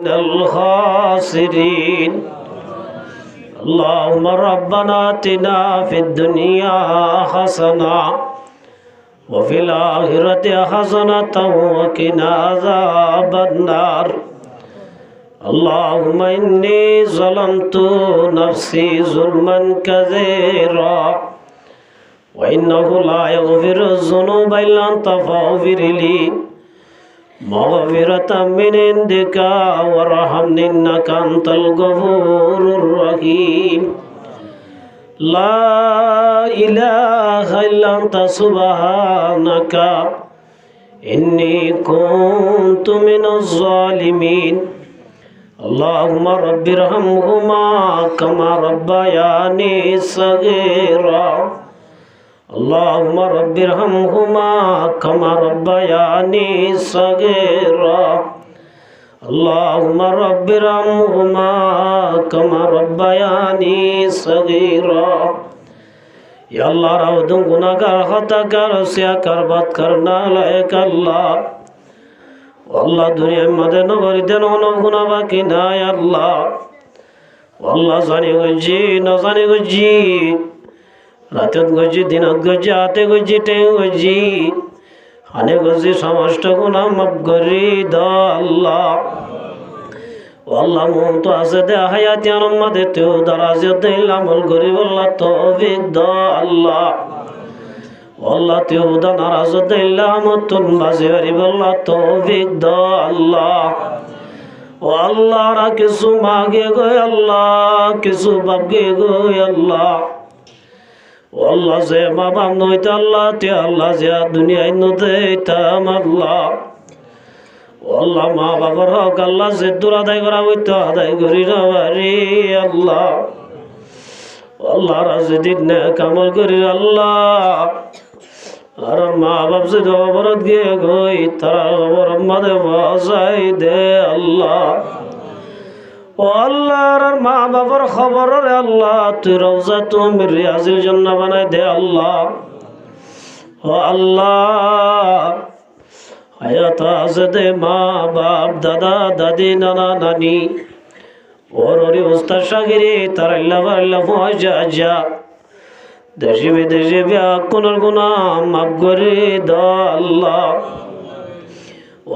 الخاسرين اللهم ربنا آتنا في الدنيا حسنة وفي الآخرة حسنة وقنا عذاب النار اللهم إني ظلمت نفسي ظلما كثيرا وإنه لا يغفر الذنوب إلا أنت فاغفر لي مغفرة من عندك وارحمني إنك أنت الغفور الرحيم لا إله إلا أنت سبحانك إني كنت من الظالمين اللهم رب ارحمهما كما ربياني صغيرا اللهم رب ارحمهما كما ربياني صغيرا اللهم رب ارحمهما كما ربياني صغيرا या अल्लाह रावदों गुनाहगार खताकार सियाकार बदकार नालायक अल्लाह अल्लाह दुनिया मदे नगरी देन गुनाह बाकी ना या अल्लाह अल्लाह जाने गुजी न जाने गुजी रातत गुजी दिनत गुजी आते गुजी टें गुजी हाने गुजी समस्त गुनाह माफ करी दा अल्लाह अल्लाह मोहन तो आसे दे हयात यानम्मा दे तो दराजियत दे अमल करी अल्लाह तौफीक दा अल्लाह अल्लाह ते उदा नाराजत दे अमतुन बाज़िवारी अल्लाह तौफीक दा अल्लाह अल्लाह रा किसु मांगे गो अल्लाह किसु बगे गो अल्लाह अल्लाह से माँ बाप नोईता अल्लाह ते अल्लाह से दुनिया नो देता अल्लाह अल्लाह माँ बाबर हक अल्लाह से दूर अदाय करा तो अदाय करी नवारी अल्लाह अल्लाह राज़ी दिन कमल करी अल्लाह और माँ बाप से जो बरत गए गोई तरा खबर मदे वाज़ाई दे अल्लाह ओ अल्लाह और माँ बाबर खबर रे अल्लाह तू रोज़ा तू मेरी रियाज़िल जन्ना बनाए दे अल्लाह ओ अल्लाह हयात आज़दे माँ बाप दादा दादी नाना नानी और उस्ताद शागिरी तरल्ला वल्ला फौजा जा देशी विदेशी व्याकुनर गुनाह माफ करे दा अल्लाह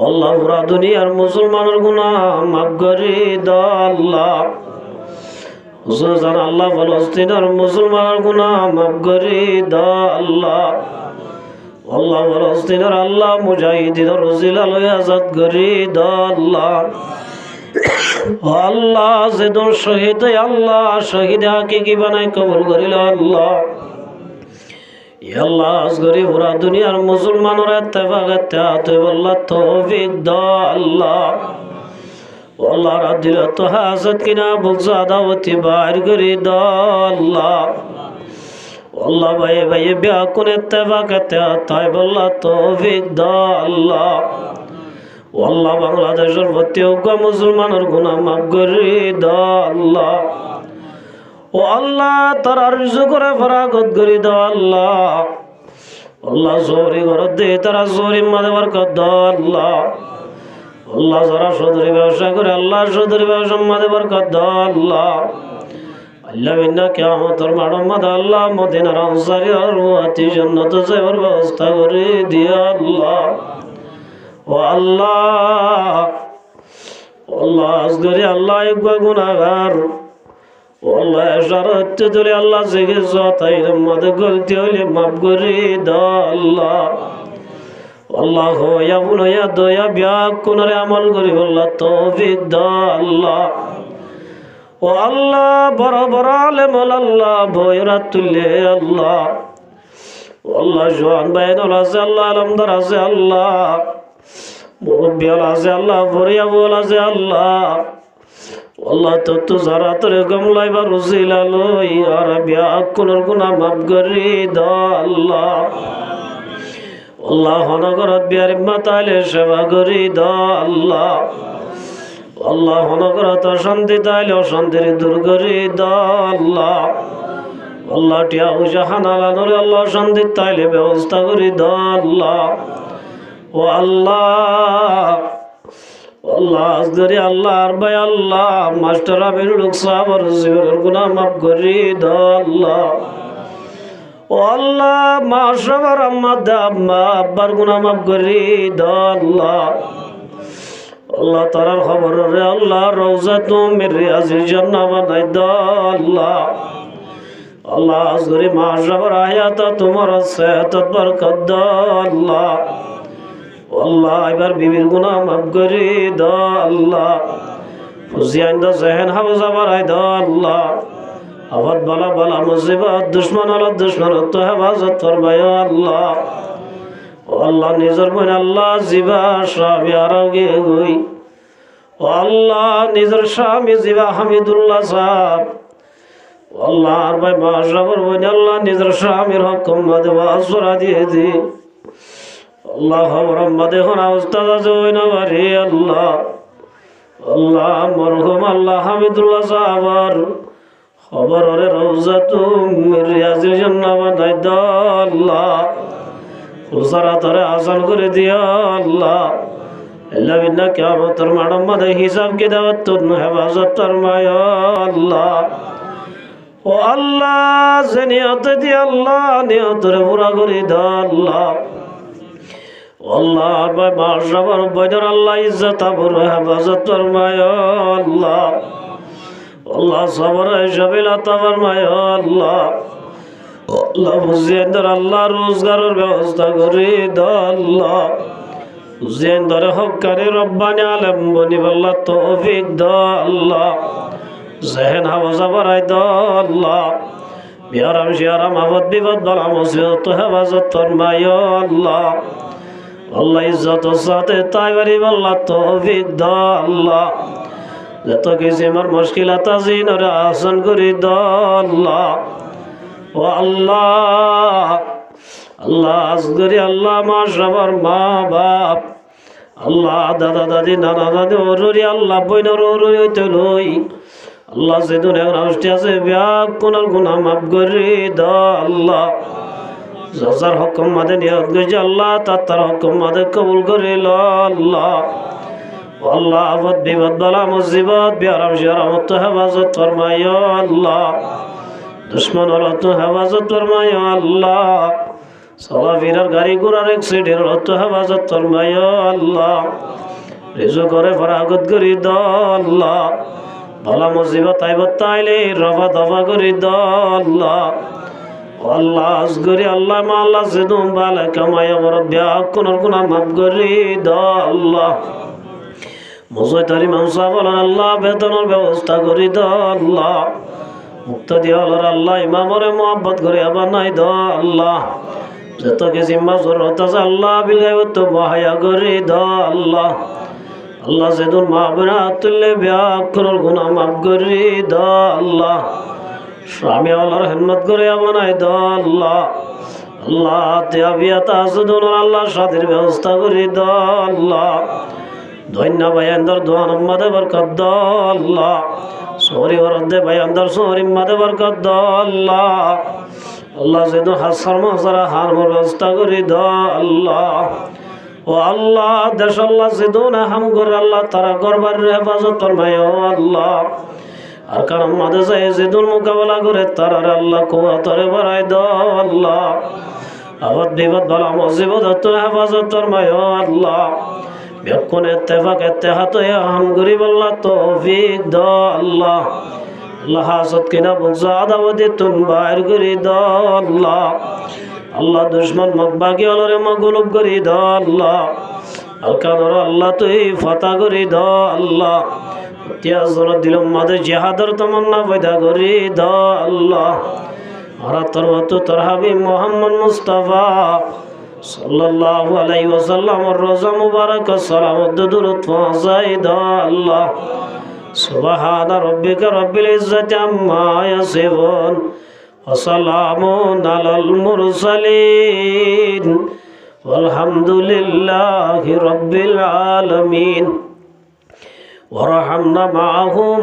अल्लाह पूरा दुनियार मुसलमानर गुनाह माफ करे दा अल्लाह हुसूसन अल्लाह फलस्तीनर मुसलमानर गुनाह माफ करे दा अल्लाह अल्लाह फलस्तीनर अल्लाह मुजाहिदीनर उजिला लय आजाद करे दा अल्लाह अल्लाह जिदुर शहीद अल्लाह शहीद हकीकी बनाए कबूल करिला अल्लाह या अल्लाह असगरी पूरा दुनियार मुसलमानर इत्तेफाक इत्तेहाद अल्लाह तौफीक दा अल्लाह अल्लाह रा दिल तो हासद किना बुग़्ज़ अदावती बाहर करी दा अल्लाह अल्लाह भाई भाई ब्याकुन इत्तेफाक इत्तेहाद अल्लाह तौफीक दा अल्लाह अल्लाह बांग्लादेशर प्रति मुसलमानर गुनाह माफ करी दा अल्लाह ओ अल्लाह तारा रिज़्क़ करे फरागत करी दा अल्लाह अल्लाह जोरी कर दे तारा जोरी मदे बरकत दा अल्लाह अल्लाह जरा सदरी व्यवसाय करे अल्लाह सदरी व्यवसाय मदे बरकत दा अल्लाह अल्लाह बिना क़यामत और माडम मद अल्लाह मदीना अंसारी और वाती जन्नत से और व्यवस्था करे दिया अल्लाह ओ अल्लाह अल्लाह असगरी अल्लाह एक गुनाहगार अल्लाह शरत तुले अल्लाह से ज़ाताई मद गलती होले माफ करे दा अल्लाह अल्लाह हो या बुनो या दो या ब्याक कुनरे अमल करी अल्लाह तौफीक दा अल्लाह ओ अल्लाह बड़ा बड़ा आलिम अल्लाह भोयरा तुले अल्लाह अल्लाह जवान बैन से अल्लाह अलमदर से अल्लाह मुरब्बी से अल्लाह फरिया बोला से अल्लाह अल्लाह तो जरा तेरे गमलाई बार उजिला लोई और ब्याक कुनर गुनाह माफ करी दा अल्लाह अल्लाह हनगर बियार माताले सेवा करी दा अल्लाह अल्लाह हनगर तो शांति ताले शांतिर दूर करी दा अल्लाह अल्लाह टिया जहानाला नूर अल्लाह शांति ताले व्यवस्था करी दा अल्लाह ओ अल्लाह আল্লাহ আজগরি আল্লাহ আর ভাই আল্লাহ মাস্টার আমিরুল হক সাহাবার জীবনের গুনাহ মাফ করি দাও আল্লাহ। ও আল্লাহ মা সবার আম্মা আম্মা আব্বার গুনাহ মাফ করি দাও আল্লাহ। আল্লাহ তারার খবর রে আল্লাহ রওজাতুম মির রিয়াজিল জান্নাহ বানাই দাও আল্লাহ। আল্লাহ আজগরি মা সবার আয়াত তোমার সেহত বরকত দাও আল্লাহ। আল্লাহ এবার বিবির গুনাহ মাফ করি দাও আল্লাহ। ফুজিয়ান দা জেহেন হাফজা বাড়াই দাও আল্লাহ। আবাদ বালা বালা মুসিবত দুশ্মন আল্লাহ দুশ্মন তো হেফাজত ফরমায় আল্লাহ। ও আল্লাহ নিজের বোন আল্লাহ জিবা স্বামী আরোগ্য গই। ও আল্লাহ নিজের স্বামী জিবা হামিদুল্লাহ সাহেব। ও আল্লাহ আর ভাই মাশরাফর বোন আল্লাহ নিজের স্বামীর হকম মাদে ওয়াসরা দিয়ে দি। আল্লাহ খবরম্মা দেখুন অবস্থা আছে ওই না বাড়ি আল্লাহ। আল্লাহ মরহুম আল্লাহ হামিদুল্লাহ সাহাবার খবর রে রওজাতুম মির রিয়াজিল জান্নাহ বানাই দাও আল্লাহ। ফুসারা তরে আসান করে দিও আল্লাহ। আল্লাহ বিনা কিয়ামতের মাঠের মধ্যে হিসাব কিতাবত তোর হেফাজত ফরমায় আল্লাহ। ও আল্লাহ যে নিয়ত দি আল্লাহ নিয়তরে পুরা করে দাও আল্লাহ। আল্লাহ ভাই মাশরাফর বৈদর আল্লাহ ইজ্জত আবর হেফাজত ফরমায় আল্লাহ। আল্লাহ সবর হিসাবিলা ফরমায় আল্লাহ। আল্লাহ বুঝিয়েন্দর আল্লাহ রোজগারের ব্যবস্থা করে দাও আল্লাহ। বুঝিয়েন্দর হক্কানি রব্বানি আলেম বনিবাল্লাহ তৌফিক দাও আল্লাহ। জেহেন হাফজা বাড়াই দাও আল্লাহ। বিহারাম শিয়ারাম আবাদ বিপদ বালা মুসিবত হেফাজত ফরমায় আল্লাহ। আল্লাহ ইজ্জত সাথে তাই বাড়ি আল্লাহ তৌফিক দাও আল্লাহ। যত কিছু আমার মুশকিলাত আজিন ওরে আসান করে দাও আল্লাহ। ও আল্লাহ আল্লাহ আজগরি আল্লাহ মাশরাফর মা বাপ আল্লাহ দাদা দাদি নানা দাদি ওরুরি আল্লাহ বইনর ওরুরি হইতে লই আল্লাহ যে দুনিয়ার রাষ্ট্রে আছে ব্যাগ কোনার গুনাহ মাফ করে দাও আল্লাহ। যার হুকুম মাদে নিয়ত গেছে আল্লাহ তার হুকুম মাদে কবুল করে লও আল্লাহ। আল্লাহ আবাদ বিপদ বালা মুসিবত বিহারাম শিয়ারাম তো হেফাজত ফরমায় আল্লাহ। দুশ্মন হলো তো হেফাজত ফরমায় আল্লাহ। চলাফেরার গাড়ি ঘোড়ার অ্যাক্সিডেন্ট হলো তো হেফাজত ফরমায় আল্লাহ। রিজু করে ফরাগত করি দাও আল্লাহ। বালা মুসিবত আইবত তাইলে রফা দফা করি দাও আল্লাহ। আল্লাহ আজগরি আল্লাহ মা আল্লাহ জিদুম বালা কামায়া মরব্বিয়া কোনর গুনাহ মাফ করি দাও আল্লাহ। মুজাহিদ ইমাম সাহেব আল্লাহ বেতনের ব্যবস্থা করি দাও আল্লাহ। মুক্তাদি আল্লাহ আল্লাহ ইমামরে মোহাব্বত করে আবার নাই দাও আল্লাহ। যত কিছু জরুরত আছে আল্লাহ বিলগাইবত বহায়া করি দাও আল্লাহ। আল্লাহ যেদুন মা বোনা তুললে ব্যাগ কোনর গুনাহ মাফ করি দাও আল্লাহ। স্বামী আল্লাহর হিম্মত করে বানাই দাও আল্লাহ। আল্লাহ তিয়া বিয়া তাসুদুন আল্লাহ শাদির ব্যবস্থা করি দাও আল্লাহ। ধন্য ভাইয়ান্দর দোয়া নম্মাদে বরকত দাও আল্লাহ। সরি ওরদে ভাইয়ান্দর সরি মাদে বরকত দাও আল্লাহ। আল্লাহ যেদুন হাসার মহাসারা হার ব্যবস্থা করি দাও আল্লাহ। ও আল্লাহ দেশ আল্লাহ যেদুন হাম করে আল্লাহ তারা গরবার হেফাজত ফরমায় আল্লাহ। আর কারণ মাঝে যায় যেদুন মোকাবেলা করে তারার আল্লাহ কুয়াতরে বাড়াই দাও আল্লাহ। আবাদ বিপদ বালা মুসিবত তো হেফাজত ফরমায় আল্লাহ। বেকুন ইত্তেফাক ইত্তেহাত হাম গরিব আল্লাহ তৌফিক দাও আল্লাহ। আল্লাহ হাসদ কিনা বুকজা আদাবদি তুন বাইর করি দাও আল্লাহ। আল্লাহ দুশ্মন মকবাগি অলরে মগলুব করি দাও আল্লাহ। আর কানর আল্লাহ তুই ফাতা করি দাও আল্লাহ। দিলম মাদে জিহাদর তমন্না পয়দা করি দাও আল্লাহ। আর তোর হাবিব মুহাম্মদ মুস্তাফা সাল্লাল্লাহু আলাইহি ওয়াসাল্লাম রোজা মুবারক সালামত দুরূদ পৌঁছাই দাও আল্লাহ। সুবহান রাব্বিকা রাব্বিল ইজ্জাতি আম্মা ইয়াসিফুন ওয়া সালামুন আলাল মুরসালিন walhamdulillahi rabbil alamin warhamna ma'ahum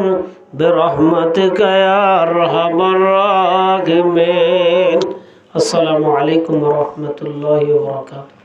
birahmatika ya arhamar rahimin. Assalamu alaikum warahmatullahi wabarakatuh.